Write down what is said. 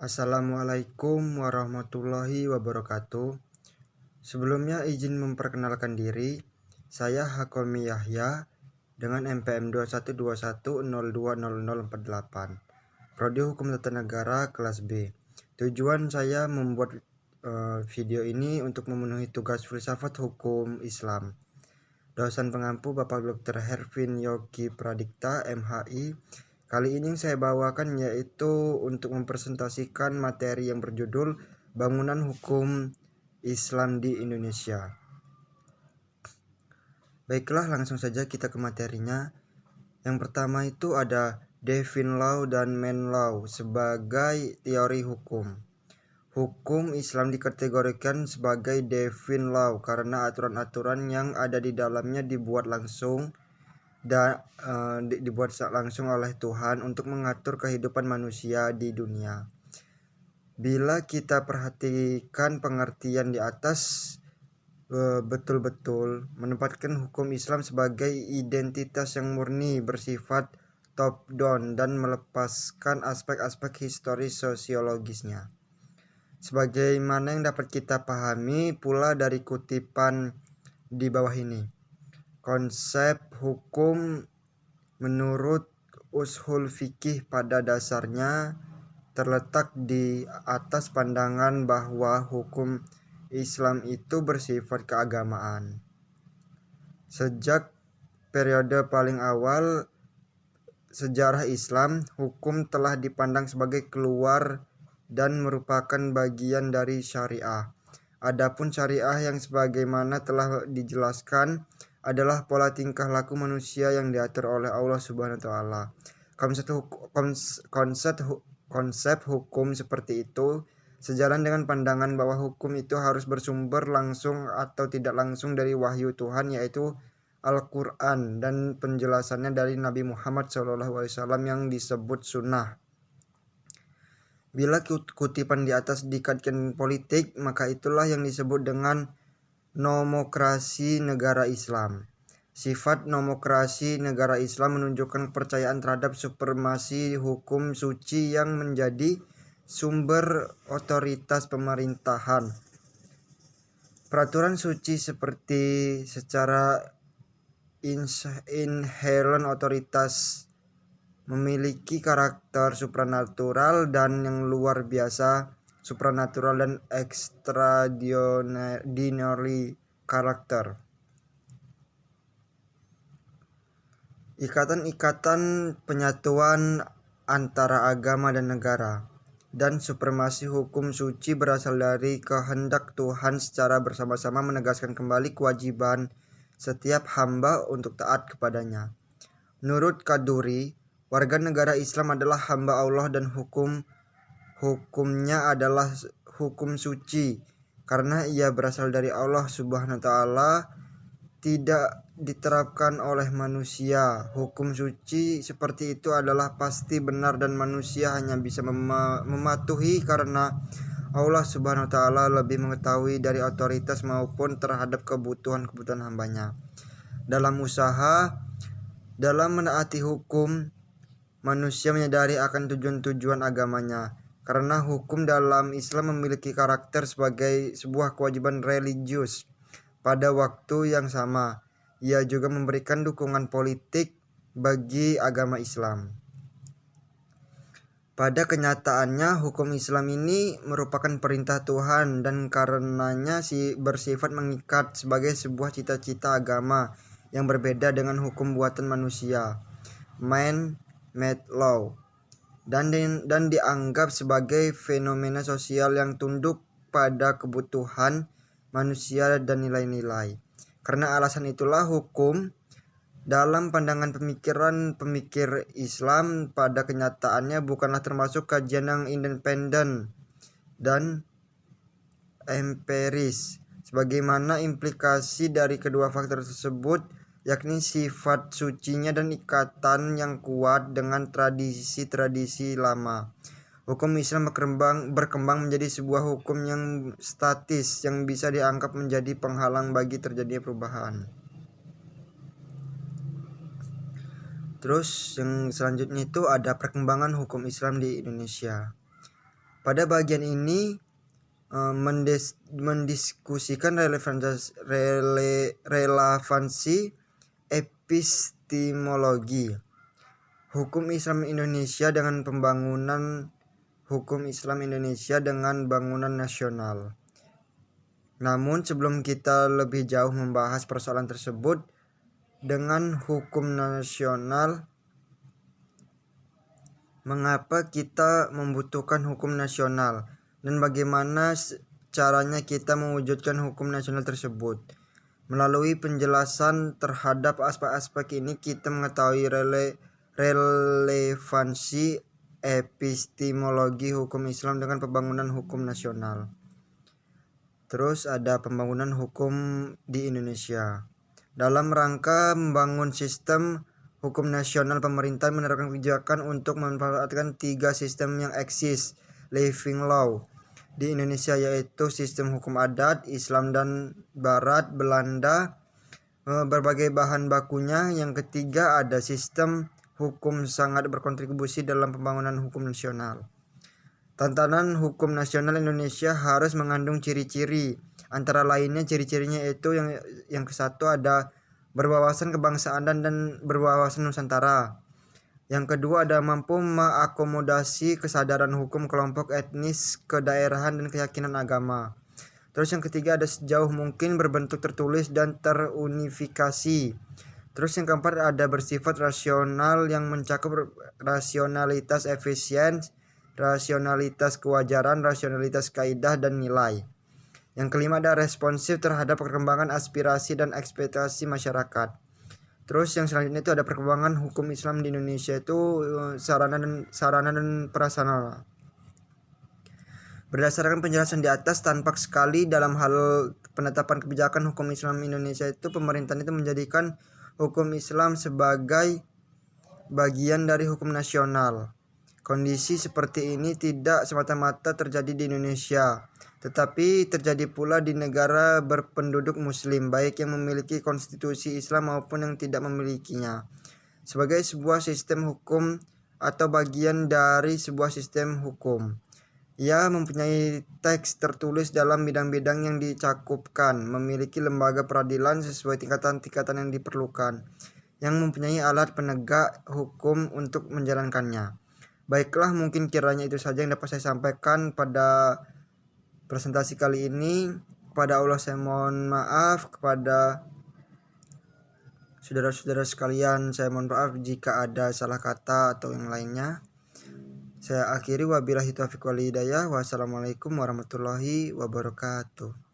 Assalamualaikum warahmatullahi wabarakatuh. Sebelumnya izin memperkenalkan diri. Saya Hakomi Yahya dengan NPM 2121020048. Prodi Hukum Tata Negara kelas B. Tujuan saya membuat video ini untuk memenuhi tugas filsafat hukum Islam. Dosen pengampu Bapak Dr. Hervin Yogi Pradikta, MHI. Kali ini yang saya bawakan yaitu untuk mempresentasikan materi yang berjudul Bangunan Hukum Islam di Indonesia. Baiklah, langsung saja kita ke materinya. Yang pertama itu ada Devin Law dan Man Law sebagai teori hukum. Hukum Islam dikategorikan sebagai Devin Law karena aturan-aturan yang ada di dalamnya dibuat langsung oleh Tuhan untuk mengatur kehidupan manusia di dunia. Bila kita perhatikan pengertian di atas, betul-betul menempatkan hukum Islam sebagai identitas yang murni bersifat top down dan melepaskan aspek-aspek historis sosiologisnya. Sebagaimana yang dapat kita pahami pula dari kutipan di bawah ini. Konsep hukum menurut ushul fikih pada dasarnya terletak di atas pandangan bahwa hukum Islam itu bersifat keagamaan. Sejak periode paling awal sejarah Islam, hukum telah dipandang sebagai keluar dan merupakan bagian dari syariah. Adapun syariah yang sebagaimana telah dijelaskan adalah pola tingkah laku manusia yang diatur oleh Allah Subhanahu wa taala. Konsep hukum seperti itu sejalan dengan pandangan bahwa hukum itu harus bersumber langsung atau tidak langsung dari wahyu Tuhan, yaitu Al-Quran, dan penjelasannya dari Nabi Muhammad SAW yang disebut sunnah. Bila kutipan di atas dikaitkan politik, maka itulah yang disebut dengan nomokrasi negara Islam. Sifat nomokrasi negara Islam menunjukkan kepercayaan terhadap supremasi hukum suci yang menjadi sumber otoritas pemerintahan. Peraturan suci seperti secara inherent otoritas memiliki karakter supranatural dan yang luar biasa, supranatural dan extraordinary karakter. Ikatan-ikatan penyatuan antara agama dan negara dan supremasi hukum suci berasal dari kehendak Tuhan secara bersama-sama menegakkan kembali kewajiban setiap hamba untuk taat kepadanya. Menurut Kaduri, warga negara Islam adalah hamba Allah dan hukumnya adalah hukum suci karena ia berasal dari Allah Subhanahu wa taala, tidak diterapkan oleh manusia. Hukum suci seperti itu adalah pasti benar dan manusia hanya bisa mematuhi karena Allah Subhanahu wa taala lebih mengetahui dari otoritas maupun terhadap kebutuhan hambanya. Dalam menaati hukum, manusia menyadari akan tujuan-tujuan agamanya. Karena hukum dalam Islam memiliki karakter sebagai sebuah kewajiban religius. Pada waktu yang sama, ia juga memberikan dukungan politik bagi agama Islam. Pada kenyataannya, hukum Islam ini merupakan perintah Tuhan dan karenanya bersifat mengikat sebagai sebuah cita-cita agama yang berbeda dengan hukum buatan manusia, man-made law, dan dianggap sebagai fenomena sosial yang tunduk pada kebutuhan manusia dan nilai-nilai. Karena alasan itulah hukum dalam pandangan pemikir Islam pada kenyataannya bukanlah termasuk kajian yang independen dan empiris, sebagaimana implikasi dari kedua faktor tersebut, yakni sifat sucinya dan ikatan yang kuat dengan tradisi-tradisi lama. Hukum Islam berkembang menjadi sebuah hukum yang statis yang bisa dianggap menjadi penghalang bagi terjadinya perubahan. Terus yang selanjutnya itu ada perkembangan hukum Islam di Indonesia. Pada bagian ini mendiskusikan relevansi epistemologi hukum Islam Indonesia dengan pembangunan hukum Islam Indonesia dengan bangunan nasional. Namun sebelum kita lebih jauh membahas persoalan tersebut dengan hukum nasional, mengapa kita membutuhkan hukum nasional dan bagaimana caranya kita mewujudkan hukum nasional tersebut? Melalui penjelasan terhadap aspek-aspek ini, kita mengetahui relevansi epistemologi hukum Islam dengan pembangunan hukum nasional. Terus ada pembangunan hukum di Indonesia. Dalam rangka membangun sistem hukum nasional, pemerintah menerapkan kebijakan untuk memanfaatkan 3 sistem yang eksis living law di Indonesia, yaitu sistem hukum adat, Islam dan Barat, Belanda, berbagai bahan bakunya. Yang ketiga ada sistem hukum sangat berkontribusi dalam pembangunan hukum nasional. Tantangan hukum nasional Indonesia harus mengandung ciri-ciri. Antara lainnya ciri-cirinya itu yang ke-1 ada berwawasan kebangsaan dan berwawasan Nusantara. Yang kedua ada mampu mengakomodasi kesadaran hukum kelompok etnis, kedaerahan dan keyakinan agama. Terus yang ketiga ada sejauh mungkin berbentuk tertulis dan terunifikasi. Terus yang keempat ada bersifat rasional yang mencakup rasionalitas efisien, rasionalitas kewajaran, rasionalitas kaidah dan nilai. Yang kelima ada responsif terhadap perkembangan aspirasi dan ekspektasi masyarakat. Terus yang selanjutnya itu ada perkembangan hukum Islam di Indonesia, itu sarana dan prasarana. Berdasarkan penjelasan di atas, tampak sekali dalam hal penetapan kebijakan hukum Islam Indonesia itu pemerintahan itu menjadikan hukum Islam sebagai bagian dari hukum nasional. Kondisi seperti ini tidak semata-mata terjadi di Indonesia, tetapi terjadi pula di negara berpenduduk muslim, baik yang memiliki konstitusi Islam maupun yang tidak memilikinya. Sebagai sebuah sistem hukum atau bagian dari sebuah sistem hukum, ia mempunyai teks tertulis dalam bidang-bidang yang dicakupkan, memiliki lembaga peradilan sesuai tingkatan-tingkatan yang diperlukan, yang mempunyai alat penegak hukum untuk menjalankannya. Baiklah, mungkin kiranya itu saja yang dapat saya sampaikan pada presentasi kali ini. Kepada Allah saya mohon maaf, kepada saudara-saudara sekalian saya mohon maaf jika ada salah kata atau yang lainnya. Saya akhiri, wabillahi taufiq wal hidayah. Wassalamualaikum warahmatullahi wabarakatuh.